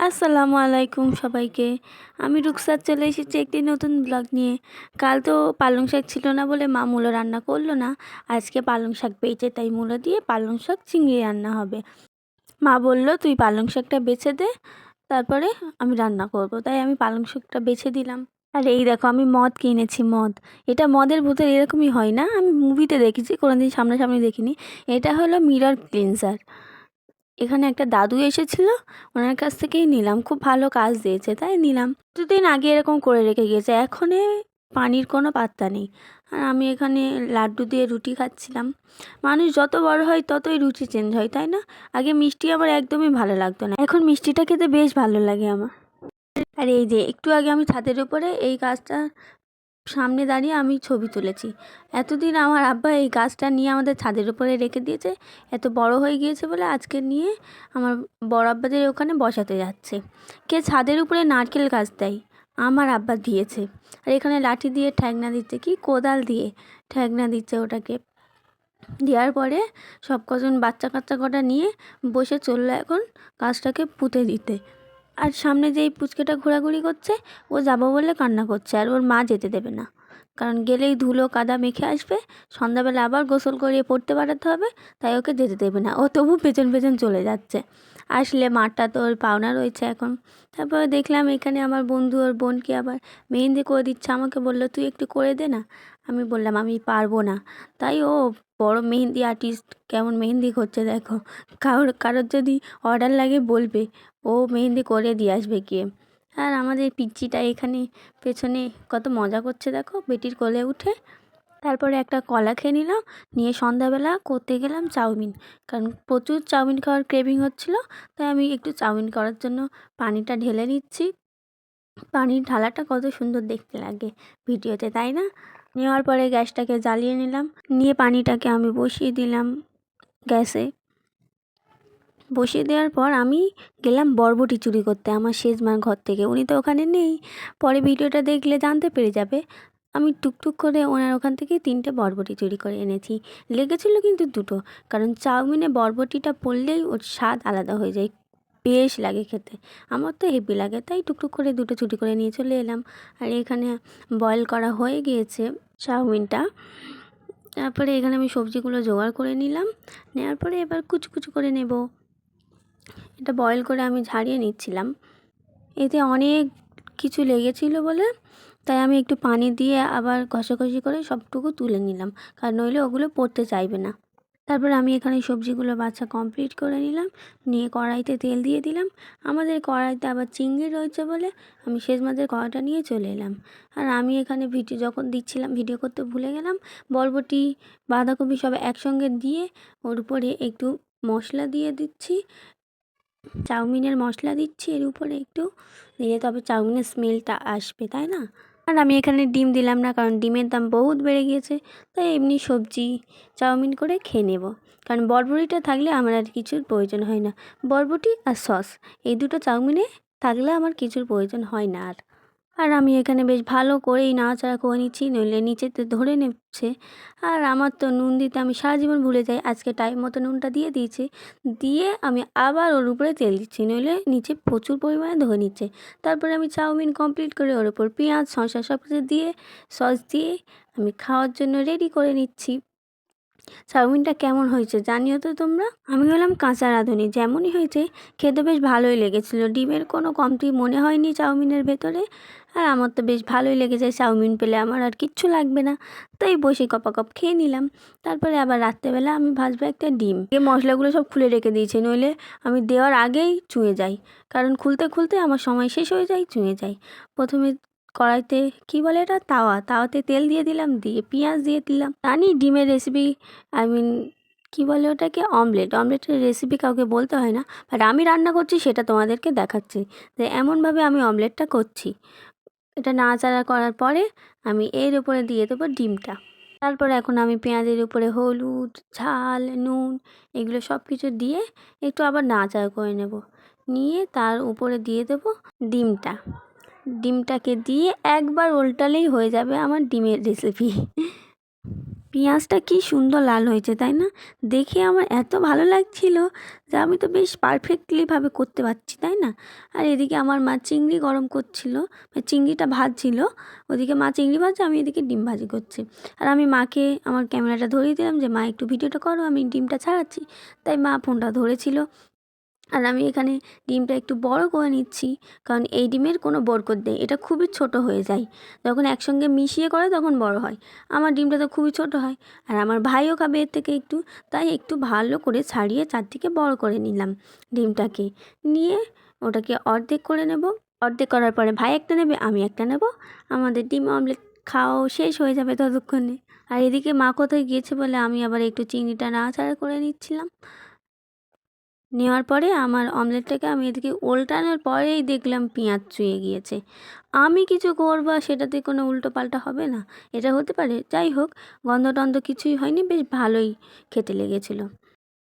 আসসালামু আলাইকুম সবাইকে। আমি রুকসাত চলে এসেছি একটি নতুন ব্লগ নিয়ে। কাল তো পালং শাক ছিল না বলে মা মূলো রান্না করলো না। আজকে পালং শাক পেয়েছে, তাই মূলো দিয়ে পালং শাক চিংড়ি রান্না হবে। মা বলল তুই পালং শাকটা বেছে দে, তারপরে আমি রান্না করব। তাই আমি পালং শাকটা বেছে দিলাম। আর এই দেখো আমি মদ কিনেছি, মদ। এটা মদের বোতল এরকমই হয় না, আমি মুভিতে দেখেছি, কোনোদিন সামনাসামনি দেখিনি। এটা হলো মিরর ক্লিনজার। এখানে একটা দাদু এসেছিল, ওনার কাছ থেকেই নিলাম। খুব ভালো কাজ দিয়েছে তাই নিলাম। দুদিন আগে এরকম করে রেখে গিয়েছে, এখনে পানির কোনো পাত্তা নেই। আর আমি এখানে লাড্ডু দিয়ে রুটি খাচ্ছিলাম। মানুষ যত বড় হয় ততই রুচি চেঞ্জ হয়, তাই না? আগে মিষ্টি আমার একদমই ভালো লাগতো না, এখন মিষ্টিটা খেতে বেশ ভালো লাগে আমার। আর এই যে একটু আগে আমি ছাদের উপরে এই গাছটা সামনে দাঁড়িয়ে আমি ছবি তুলেছি। এতদিন আমার আব্বা এই গাছটা নিয়ে আমাদের ছাদের উপরে রেখে দিয়েছে, এত বড় হয়ে গিয়েছে বলে আজকে নিয়ে আমার বড় আব্বাদের ওখানে বসাতে যাচ্ছে। কে ছাদের উপরে নারকেল গাছ দেয়? আমার আব্বা দিয়েছে। আর এখানে লাঠি দিয়ে ঠ্যাংনা দিচ্ছে, কি কোদাল দিয়ে ঠ্যাংনা দিচ্ছে ওটাকে। দেওয়ার পরে সব কজন বাচ্চা কাচ্চা কটা নিয়ে বসে চললো এখন গাছটাকে পুঁতে দিতে। আর সামনে যেই পুচকেটা ঘোরাঘুরি করছে, ও যাবো বলে কান্না করছে, আর ওর মা যেতে দেবে না। কারণ গেলেই ধুলো কাদা মেখে আসবে, সন্ধ্যাবেলা আবার গোসল করিয়ে পড়তে পাঠাতে হবে, তাই ওকে যেতে দেবে না। ও তবু পেছন পেছন চলে যাচ্ছে। আসলে মাঠটা তো ওর পাওনা রয়েছে এখন। তারপরে দেখলাম এখানে আমার বন্ধু ওর বোনকে আবার মেহেন্দি করে দিচ্ছে, আমাকে বললো তুই একটু করে দে না। আমি বললাম আমি পারবো না। তাই ও বড় মেহেন্দি আর্টিস্ট, কেমন মেহেন্দি করছে দেখো। কারোর যদি অর্ডার লাগে বলবে, ও মেহেন্দি করে দিয়ে আসবে গিয়ে। আর আমাদের পিচ্চিটা এখানে পেছনে কত মজা করছে দেখো, বেটির কোলে উঠে। তারপরে একটা কলা খেয়ে নিলাম, নিয়ে সন্ধ্যাবেলা করতে গেলাম চাউমিন। কারণ প্রচুর চাউমিন খাওয়ার ক্রেভিং হচ্ছিলো, তাই আমি একটু চাউমিন করার জন্য পানিটা ঢেলে নিচ্ছি। পানির ঢালাটা কত সুন্দর দেখতে লাগে ভিডিওতে, তাই না? নেওয়ার পরে গ্যাসটাকে জ্বালিয়ে নিলাম, নিয়ে পানিটাকে আমি বসিয়ে দিলাম গ্যাসে। বসিয়ে দেওয়ার পর আমি গেলাম বরবটি চুরি করতে আমার সেজমার ঘর থেকে। উনি তো ওখানে নেই, পরে ভিডিওটা দেখলে জানতে পেরে যাবে। আমি টুকটুক করে ওনার ওখান থেকে 3টে বরবটি চুরি করে এনেছি। লেগেছিলো কিন্তু 2টো, কারণ চাউমিনে বরবটিটা পড়লেই ওর স্বাদ আলাদা হয়ে যায়, বেশ লাগে খেতে। আমার তো হেভি লাগে, তাই টুকটুক করে 2টো চুরি করে নিয়ে চলে এলাম। আর এখানে বয়েল করা হয়ে গিয়েছে চাউমিনটা। তারপরে এখানে আমি সবজিগুলো জোগাড় করে নিলাম, নেওয়ার পরে এবার কুচু কুচু করে নেব। এটা বয়েল করে আমি ঝারিয়ে নিচ্ছিলাম। এতে অনেক কিছু লেগেছিলো বলে তাই আমি একটু পানি দিয়ে আবার ঘষাঘষি করে সবটুকু তুলে নিলাম, কারণ নইলে ওগুলো পড়তে চাইবে না। তারপর আমি এখানে সবজিগুলো বাছা কমপ্লিট করে নিলাম, নিয়ে কড়াইতে তেল দিয়ে দিলাম। আমাদের কড়াইতে আবার চিংড়ি রয়েছে বলে আমি শেষ মাছের কড়াইটা নিয়ে চলে এলাম। আর আমি এখানে ভিডিও যখন দিচ্ছিলাম, ভিডিও করতে ভুলে গেলাম। বরবটি বাঁধাকপি সব একসঙ্গে দিয়ে ওর উপরে একটু মশলা দিয়ে দিচ্ছি, চাউমিনের মশলা দিচ্ছি এর উপরে একটু দিলে তবে চাউমিনের স্মেলটা আসবে, তাই না? আর আমি এখানে ডিম দিলাম না, কারণ ডিমের দাম বহুত বেড়ে গিয়েছে। তাই এমনি সবজি চাউমিন করে খেয়ে নেব। কারণ বরবটিটা থাকলে আমার আর কিছুর প্রয়োজন হয় না। বরবটি আর সস এই দুটো চাউমিনে থাকলে আমার কিছুর প্রয়োজন হয় না আর। আর আমি এখানে বেশ ভালো করেই নাড়াচাড়া করে নিচ্ছি, নইলে নিচেতে ধরে নিচ্ছে। আর আমার তো নুন দিতে আমি সারা জীবন ভুলে যাই, আজকে টাইম মতো নুনটা দিয়ে দিয়েছি। দিয়ে আমি আবার ওর উপরে তেল দিচ্ছি, নইলে নিচে প্রচুর পরিমাণে ধরে নিচ্ছে। তারপরে আমি চাউমিন কমপ্লিট করে ওর উপর পেঁয়াজ শসা সব কিছু দিয়ে সস দিয়ে আমি খাওয়ার জন্য রেডি করে নিচ্ছি। চাউমিনটা কেমন হয়েছে জানিও তো তোমরা। আমি হলাম কাঁচা রাঁধুনি, যেমনই হয়েছে খেতে বেশ ভালোই লেগেছিলো। ডিমের কোনো কমতি মনে হয়নি চাউমিনের ভেতরে। আর আমার তো বেশ ভালোই লেগেছে, চাউমিন পেলে আমার আর কিচ্ছু লাগবে না, তাই বসে কপাকপ খেয়ে নিলাম। তারপরে আবার রাত্রেবেলা আমি ভাজবো একটা ডিম। এই মশলাগুলো সব খুলে রেখে দিয়েছি, নইলে আমি দেওয়ার আগেই চুঁয়ে যাই, কারণ খুলতে খুলতে আমার সময় শেষ হয়ে যায়, চুঁয়ে যাই। প্রথমে কড়াইতে কী বলে এটা, তাওয়াতে তেল দিয়ে দিলাম, দিয়ে পেঁয়াজ দিয়ে দিলাম। জানি ডিমের রেসিপি, আই মিন কী বলে ওটাকে, অমলেটের রেসিপি কাউকে বলতে হয় না, বাট আমি রান্না করছি সেটা তোমাদেরকে দেখাচ্ছি যে এমনভাবে আমি অমলেটটা করছি। এটা নাড়াচাড়া করার পরে আমি এর উপরে দিয়ে দেবো ডিমটা। তারপর এখন আমি পেঁয়াজের উপরে হলুদ ঝাল নুন এগুলো সব কিছু দিয়ে একটু আবার নাড়াচাড়া করে নেব, নিয়ে তার উপরে দিয়ে দেবো ডিমটা। ডিমটাকে দিয়ে একবার উল্টালেই হয়ে যাবে আমার ডিমের রেসিপি। পেঁয়াজটা কি সুন্দর লাল হয়েছে তাই না? দেখে আমার এত ভালো লাগছিল যে আমি তো বেশ পারফেক্টলিভাবে করতে পারছি তাই না? আর এদিকে আমার মা চিংড়ি গরম করছিল, চিংড়িটা ভাজছিল। ওদিকে মা চিংড়ি ভাজছে, আমি এদিকে ডিম ভাজি করছি। আর আমি মাকে আমার ক্যামেরাটা ধরিয়ে দিলাম যে মা একটু ভিডিওটা করো, আমি ডিমটা ছাড়াচ্ছি। তাই মা ফোনটা ধরেছিল। আর আমি এখানে ডিমটা একটু বড় করে নিচ্ছি, কারণ এই ডিমের কোনো বরকত নেই, এটা খুবই ছোট হয়ে যায়। যখন একসঙ্গে মিশিয়ে করে তখন বড় হয়। আমার ডিমটা তো খুবই ছোট হয়, আর আমার ভাইও খাবে এর থেকে একটু, তাই একটু ভালো করে ছাড়িয়ে চারদিকে বড় করে নিলাম ডিমটাকে। নিয়ে ওটাকে অর্ধেক করে নেব। অর্ধেক করার পরে ভাই একটা নেবে, আমি একটা নেব। আমাদের ডিম অমলেট খাওয়াও শেষ হয়ে যাবে ততক্ষণে। আর এদিকে মা কোথায় গিয়েছে বলে আমি আবার একটু চিংড়িটা নাড়াচাড়া করে নিচ্ছিলাম। নেওয়ার পরে আমার অমলেটটাকে আমি এদিকে উল্টানোর পরেই দেখলাম পেঁয়াজ চুইয়ে গিয়েছে। আমি কিছু করবো সেটাতে কোনো উল্টোপাল্টা হবে না, এটা হতে পারে? যাই হোক, গন্ধ টন্ধ কিছুই হয়নি, বেশ ভালোই খেতে লেগেছিলো।